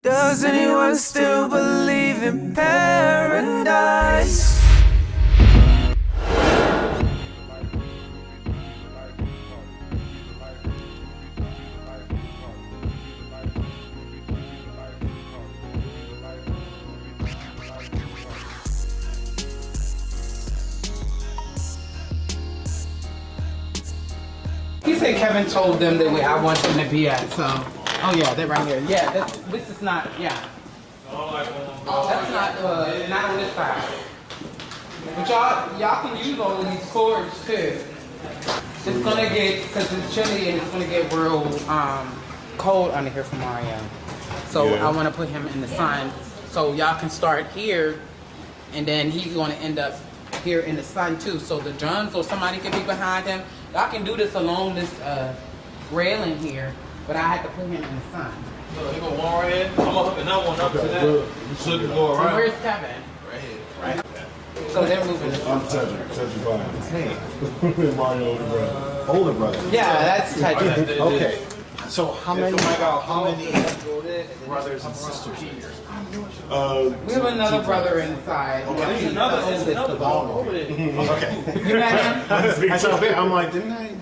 Does anyone still believe in paradise? He said Kevin told them that way I want them to be at, so. Oh yeah, they're right here. Yeah, this is not, yeah. That's not on this side. But y'all can use all of these cords too. It's gonna get, because it's chilly and it's gonna get real cold under here for Mario. So yeah. I wanna put him in the sun. So y'all can start here and then he's gonna end up here in the sun too. So the drums or somebody can be behind him. Y'all can do this along this railing here, but I had to put him in the sun. So you go one right here. I'm up and that one up to that. You should go around. So where's Kevin? Right here. Right. So they're moving. I'm Tedrick. Tedrick Bynes. Hey. Mario older brother. Older brother. Yeah, that's Tedrick. Okay. So how many brothers and sisters here? We have another brother inside. Okay. Yeah, he's Another over there. Okay. You met him? I'm like, didn't I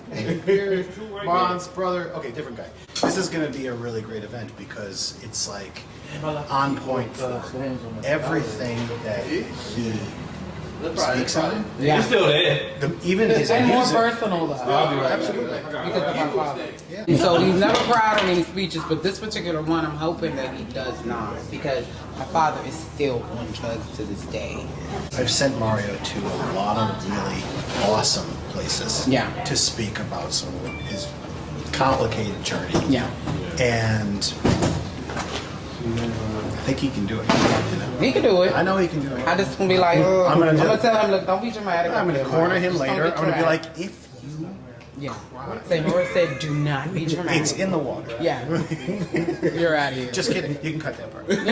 hear Bond's brother? Okay, different guy. This is going to be a really great event because it's like on point for everything that he speaks on. Yeah. He's still there. Even his And more music. personal though. Absolutely. Because of my father. Yeah. So he's never proud of any speeches, but this particular one I'm hoping that he does not, because my father is still on drugs to this day. I've sent Mario to a lot of really awesome places to speak about some of his complicated journey. Yeah. And I think he can do it. You know? He can do it. I know he can do it. I just gonna be like, I'm gonna tell him, look, don't be dramatic. I'm gonna corner him later. I'm gonna be like, if you say Nora said, do not be dramatic. it's in the water. Yeah. You're out of here. Just kidding. You can cut that part. 7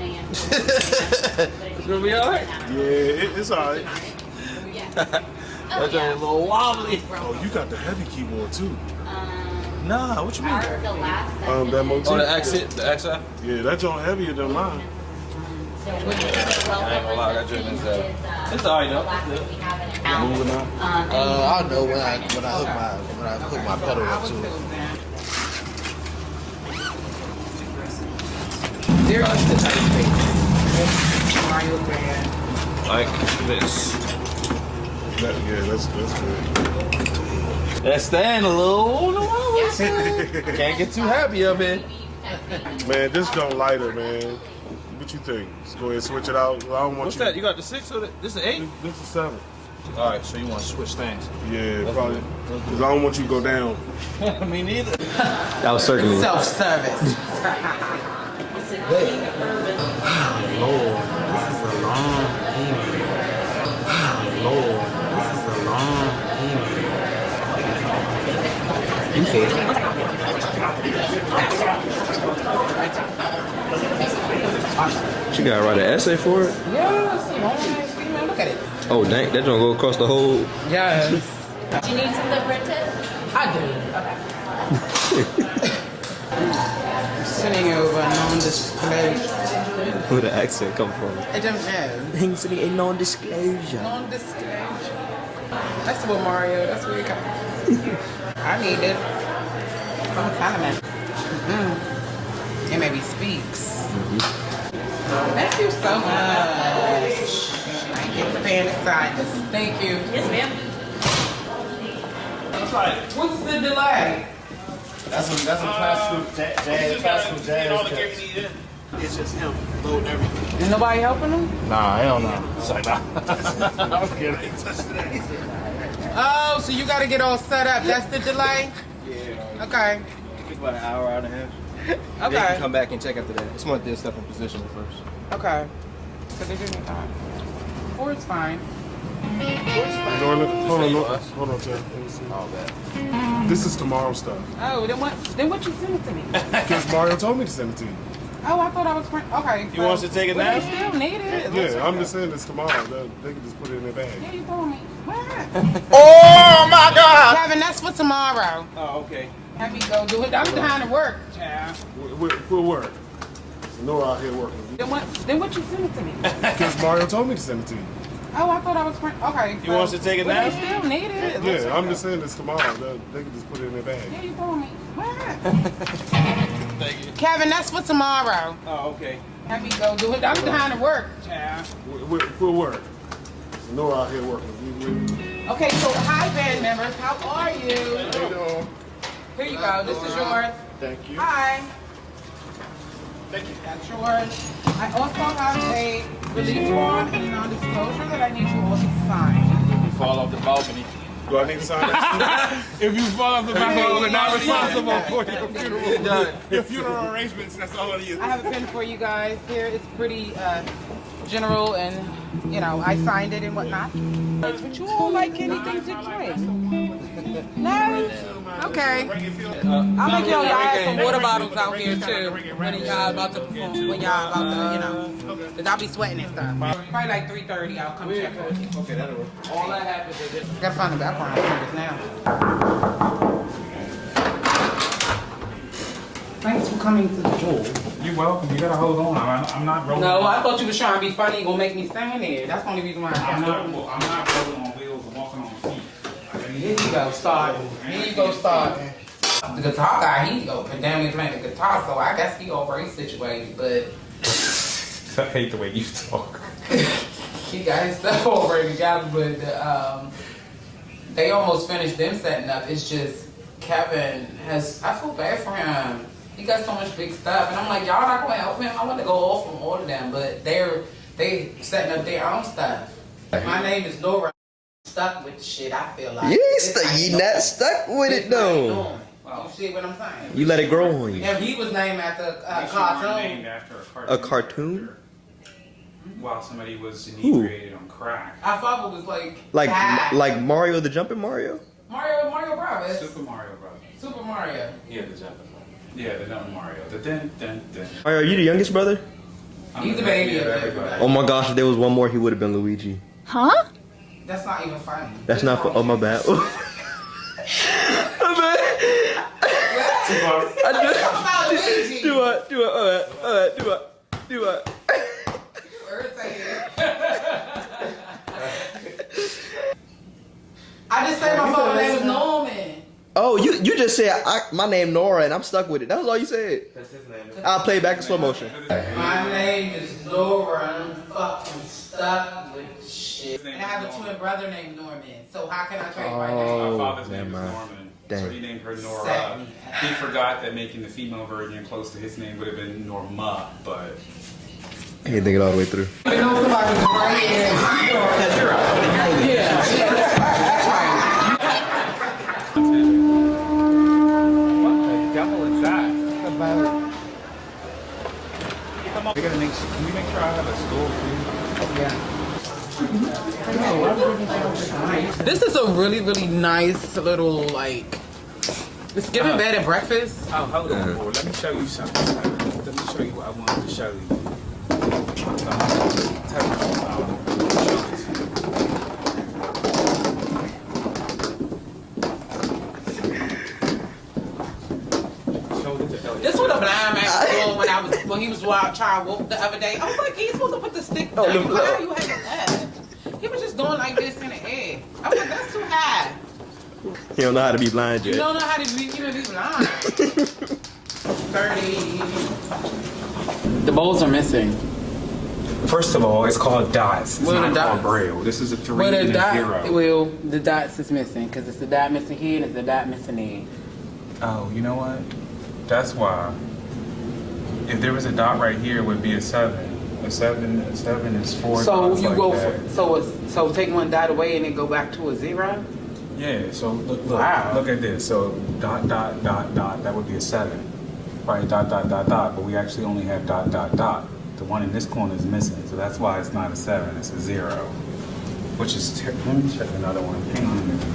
a.m. It's gonna be alright. Yeah, it's alright. That's a little wobbly. Oh, you got the heavy keyboard too. Nah, what you mean? That motif. Oh, the exit, the XF. Yeah, that joint heavier than mine. I ain't gonna lie, that joint is it's alright though. Moving on. I'll know when I hook my pedal up to it. They're just the type of space. Mario Band. Like this. That's good. That's staying a little on the wall. Can't get too happy up here. Man, this joint lighter, man. What you think? Let's go ahead and switch it out. I don't want What's that? You got the 6 or this is 8? This is 7. Alright, so you want to switch things? Yeah, probably. Because I don't want you to go down. Me neither. That was certainly Self-service. Lord, this is a long email. Lord, this is a long email. You said she gotta write an essay for it? Yes, look at it. Oh dang, that don't go across the whole. Yes. Do you need something printed? I do. Okay. Sending over non-disclosure. Where the accent come from? I don't know. He's sending a non-disclosure. Non-disclosure. That's what Mario, that's where you come. I need it. Some kind of man. It maybe speaks. Thank you so much. Thank you for being inside this. Thank you. Yes, ma'am. What's the delay? That's some classical jazz. It's just him loading everything. Is nobody helping him? Nah, hell no. It's like, nah. I'm kidding. Oh, so you gotta get all set up. That's the delay? Yeah. Okay. It's about an hour and a half. They Okay. can come back and check after that. Just want this stuff in position first. Okay. So they give me time. 4 is fine. Hold on, Ted. Let me see. All that. This is tomorrow's stuff. Oh, then what you send it to me? Because Mario told me to send it to you. Oh, I thought I was okay. You want us to take it now? You still need it. Yeah, I'm just saying it's tomorrow. They can just put it in their bag. Yeah, you told me. What? Oh my God! Kevin, that's for tomorrow. Oh, okay. Have me go do it. I'm trying to work, child. We'll work. Nora out here working. Then what you send it to me? Because Mario told me to send it to you. Oh, I thought I was okay. He wants to take a But nap? they still need it. Yeah, I'm just saying this tomorrow. They can just put it in their bag. Yeah, you told me. What? Kevin, that's for tomorrow. Oh, okay. Have me go do it. I'm trying to work, child. We'll work. Nora out here working. Okay, so hi, band members. How are you? How you doing? Here you go. This is yours. Thank you. Hi. Thank you. That's yours. I also have a release form and non-disclosure that I need you all to sign. You fall off the balcony. Do I need to sign that? If you fall off the balcony, we're not responsible for your funeral. Done. Your funeral arrangements, that's all it is. I have a pen for you guys. Here it's pretty general and, you know, I signed it and whatnot. Would you all like anything to drink? No? Okay. I'll make y'all have some water bottles out here too when y'all about to perform, when y'all about to, you know, because I'll be sweating and stuff. Probably like 3:30, I'll come check on you. Okay, that'll work. All that happens is gotta find the background singers now. Thanks for coming to the pool. You're welcome. You gotta hold on. I'm not rolling. No, I thought you was trying to be funny and gonna make me stand there. That's the only reason why I'm I not rolling on wheels and walking on feet. Here you go, start. Here you go, start. The guitar guy, he damn near playing the guitar, so I guess he already situated, but I hate the way you talk. he got his stuff already together, but they almost finished them setting up. It's just Kevin has, I feel bad for him. He got so much big stuff, and I'm like, y'all not gonna help him? I want to go off from all of them, but they setting up their own stuff. My name is Nora. Stuck with shit, I feel like. You not stuck with it though. You see what I'm saying? You let it grow on you. And he was named after a Named cartoon. after A cartoon? While somebody was inebriated on crack. I thought it was like Like Mario the Jumping Mario? Mario Brothers. Super Mario Brothers. Super Mario. Yeah, the jumping Mario. Yeah, the jumping Mario. The dun. Mario, are you the youngest brother? He's the baby of everybody. Oh my gosh, if there was one more, he would have been Luigi. Huh? That's not even funny. That's not for. Oh my bad. My bad. About Luigi. Do what? Do what? I just said my phone name was Norman. Oh, you just said my name Nora and I'm stuck with it. That was all you said. That's his name. I'll play it back in slow motion. My name is Nora and I'm fucking stuck with shit. And I have a twin brother named Norman. So how can I change my name? My father's name never was mind. Norman, Dang. so he named her Nora. Sad. He forgot that making the female version close to his name would have been Norma, but He didn't think it all the way through. You know somebody's right here. Yeah. That's right. what the devil is that? Can we make sure I have a stool, please? This is a really, really nice little, like, it's giving bed and breakfast. Oh, hold on, boy. Let me show you something. Let me show you what I wanted to show you. This was a blind man doing when he was trying to walk the other day. I was like, he's supposed to put the stick down. Oh, Why are you having that? He was just doing like this in the air. I was like, that's too high. He don't know how to be blind You yet. don't know how to even be blind. 30. The bowls are missing. First of all, it's called dots. It's What are not the called dots? braille. This is a 3 Well, and a 0. the dots is missing because it's the dot missing here and it's the dot missing there. Oh, you know what? That's why. If there was a dot right here, it would be a 7. A 7 is 4 So dots you like go that. so take one dot away and then go back to a 0. Yeah. So look. Wow. Look at this. So dot. That would be a 7. Right. Dot. But we actually only have dot. The one in this corner is missing, so that's why it's not a 7. It's a 0. Which is let me check another one. Hang on a minute.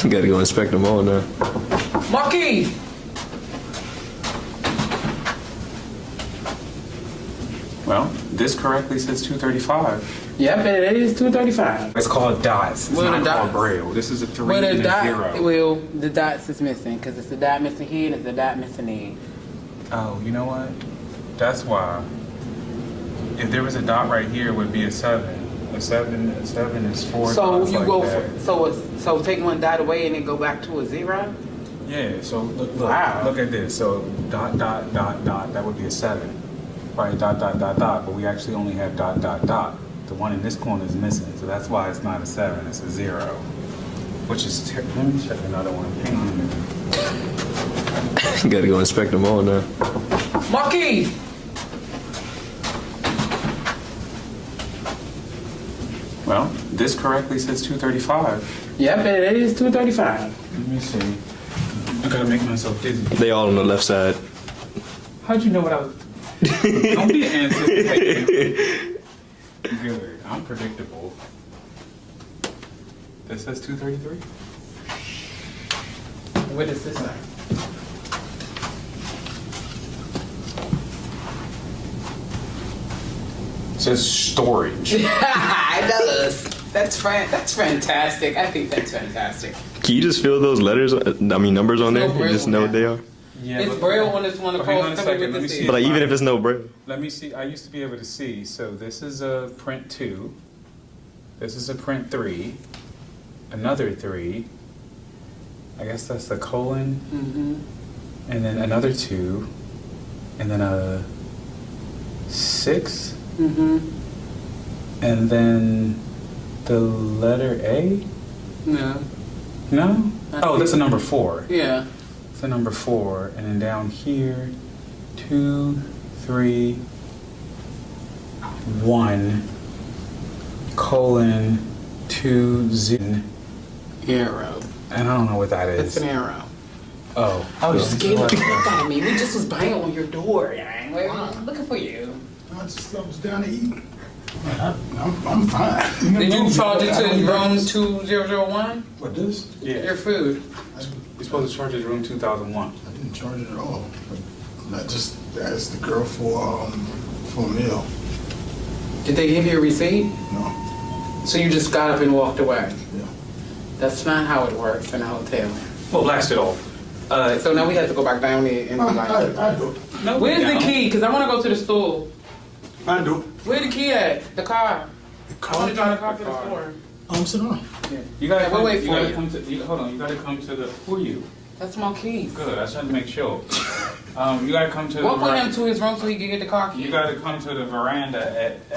You gotta go inspect them all now. Makis! Well, this correctly says 235. Yep, it is 235. It's called dots. It's What are not the called dots? braille. This is a 3 Well, and the a 0. dot, well, the dots is missing because it's the dot missing here and it's the dot missing there. Oh, you know what? That's why. If there was a dot right here, it would be a 7. A 7 is 4 So dots you like go that. so take one dot away and then go back to a 0. Yeah. So look. Wow. Look at this. So dot. That would be a 7. Right. Dot. But we actually only have dot. The one in this corner is missing, so that's why it's not a 7. It's a 0. Which is let me check another one. Hang on a minute. You gotta go inspect them all now. Makis! Well, this correctly says 235. Yep, it is 235. Let me see. I gotta make myself dizzy. They all on the left side. How'd you know what I was? Don't be anticipating. Good. I'm predictable. This says 233. What is this say? It says storage. It does. That's fantastic. I think that's fantastic. Can you just fill those letters? Numbers on there. No You just know what they are. Yeah, It's braille on this one. hang on a second. Let me see. But like, even if it's no braille. Let me see. I used to be able to see. So this is a print 2. This is a print 3. Another 3. I guess that's the colon. Mm-hmm. And then another 2. And then a 6. Mm-hmm. And then the letter A? No. No? Oh, that's a number 4. Yeah. It's a number 4. And then down here, 2, 3, 1, colon, 2, 0. Arrow. And I don't know what that is. It's an arrow. Oh. Oh, you scared the fuck out of me. We just was banging on your door, gang. We're looking for you. I just was down to eat. I'm fine. Did you charge it to room 2001? What, this? Yeah. Your food. You're supposed to charge it room 2001. I didn't charge it at all. I just asked the girl for a meal. Did they give you a receipt? No. So you just got up and walked away? Yeah. That's not how it works in a hotel. Well, blast it all. So now we have to go back down there and I do. No, where's the key? Because I want to go to the store. I do. Where the key at? The car. I want to drive the car to the store. Sit down. You gotta Yeah, come, we'll wait you for gotta you. come to, hold on, you gotta come to the, who are you? That's my keys. Good, I just had to make sure. You gotta come to Walk the with him to his room so he can get the car key. You gotta come to the veranda at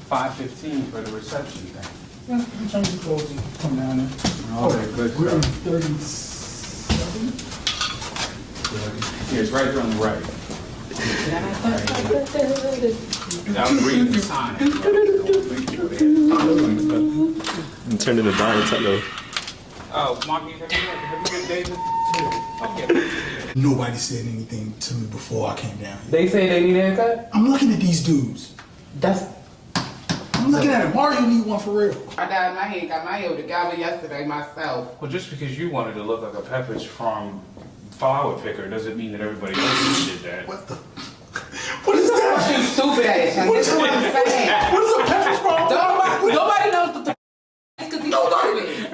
5:15 for the reception thing. Yeah, I'm trying to close and come down there. All right, good We're on stuff. 37? Here, it's right there on the right. I was reading the sign. And turn into Donatello. Oh, Makis, have you met David? Okay. Nobody said anything to me before I came down here. They say they need a haircut? I'm looking at these dudes. That's... I'm looking at it. Mario need one for real. I got my hair with the guy yesterday myself. Well, just because you wanted to look like a Pepperidge Farm flower picker doesn't mean that everybody else did that. What the? What is that? Stupid ass. This is what I'm saying. What is a Pepperidge Farm? Nobody knows what the because he's stupid.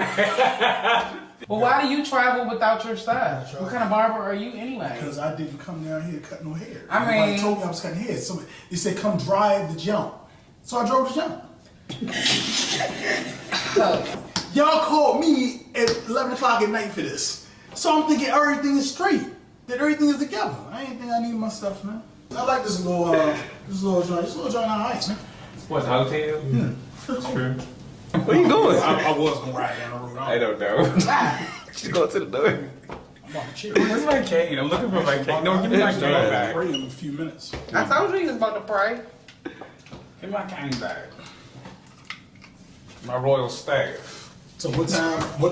Well, why do you travel without your stuff? What kind of barber are you anyway? Because I didn't come down here to cut no hair. I mean- Nobody told me I was cutting hair. Somebody, they said, come drive the jump. So I drove the jump. Y'all called me at 11 o'clock at night for this. So I'm thinking everything is straight. That everything is together. I ain't think I need my stuff, man. I like this little joint. This little joint on ice, man. What, hotel? Yeah. True. Where you going? I was gonna ride down the road. I don't know. She's going to the door. I'm on the chair. Where's my cane? I'm looking for my cane. No, give me my cane back. Pray in a few minutes. I told you he was about to pray. Give me my cane back. My royal staff. So what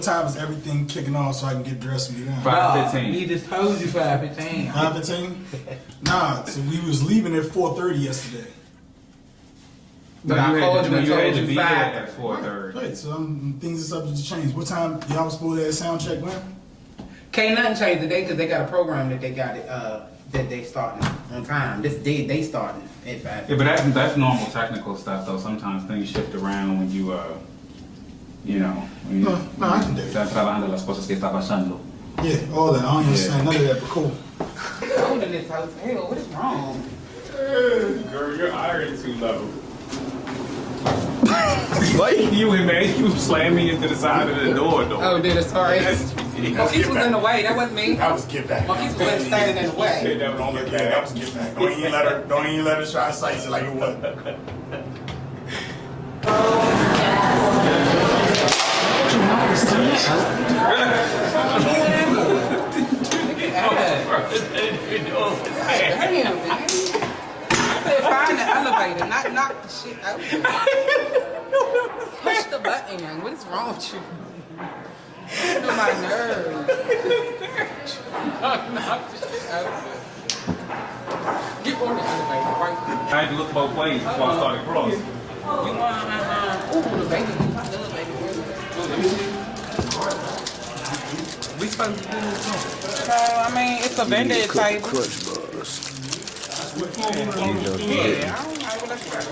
time is everything kicking off so I can get dressed and get down? 5:15. He just told you 5:15. 5:15? Nah, so we was leaving at 4:30 yesterday. But I called you and you had told to you be there 5. at 4:30. Right, so things are subject to change. What time y'all was supposed to have sound check when? Can't nothing change today because they got a program that they got it that they starting on time. This day they starting at 5. Yeah, but that's normal technical stuff though. Sometimes things shift around when you you know, when you estás trabajando las cosas que está pasando. Yeah, all that. I don't understand none of that, but cool. Cold in this house. Hell, what is wrong? Girl, your iron too low. What? You and man, you slammed me into the side of the door. Oh, did it? Sorry. Makis was in the way. That wasn't me. That was get back. Makis was standing in the way. That was get back. That was get back. Don't even let her try to slice it like it was. Damn, man. I said find the elevator, not knock the shit out. Push the button, man. What is wrong with you? You know my nerves. Knock the shit out. Get on the elevator, right? I had to look both ways before I started crossing. You want ooh, the baby. I love baby. We supposed to do this one. So, I mean, it's a vendor type. Crush bars. Yeah, I don't know what that's about.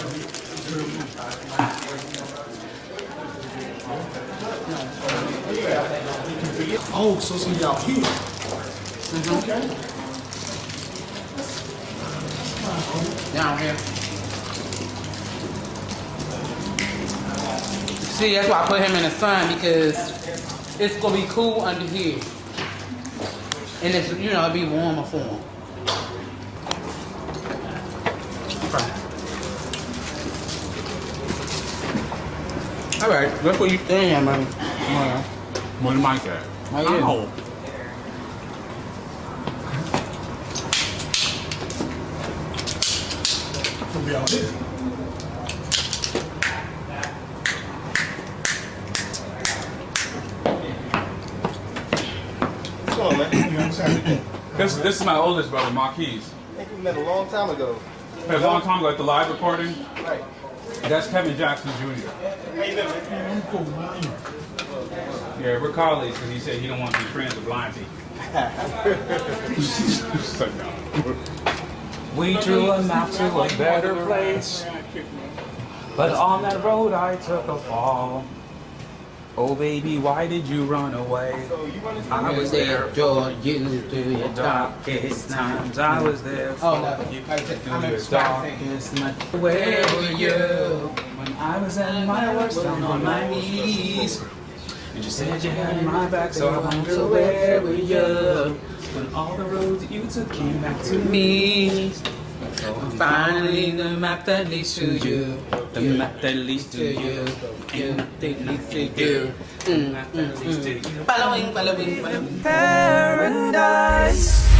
Oh, so some y'all here. Okay. Down here. See, that's why I put him in the sun because it's gonna be cool under here, and it's it'll be warmer for him. All right, that's what you saying, man. Where's the mic at? Right here. Ow. We'll be out here. What's going on, man? You know what I'm saying? This is my oldest brother, Makis. I think we met a long time ago. A long time ago at the live recording. Right. That's Kevin Jackson Jr. How you been, man? I'm cool, man. Yeah, we're colleagues because he said he don't want to be friends with blind people. So, no. We drew a map to a better place, but on that road I took a fall. Oh baby, why did you run away? I was there for you through your darkest times. I was there for you through your darkest night. Where were you when I was at my worst, down on my knees? And you said you had my back, so I wonder where were you when all the roads you took came back to me? So finally the map that leads to you, the map that leads to you, and the map that leads to you, the map that leads to you. Following. Paradise.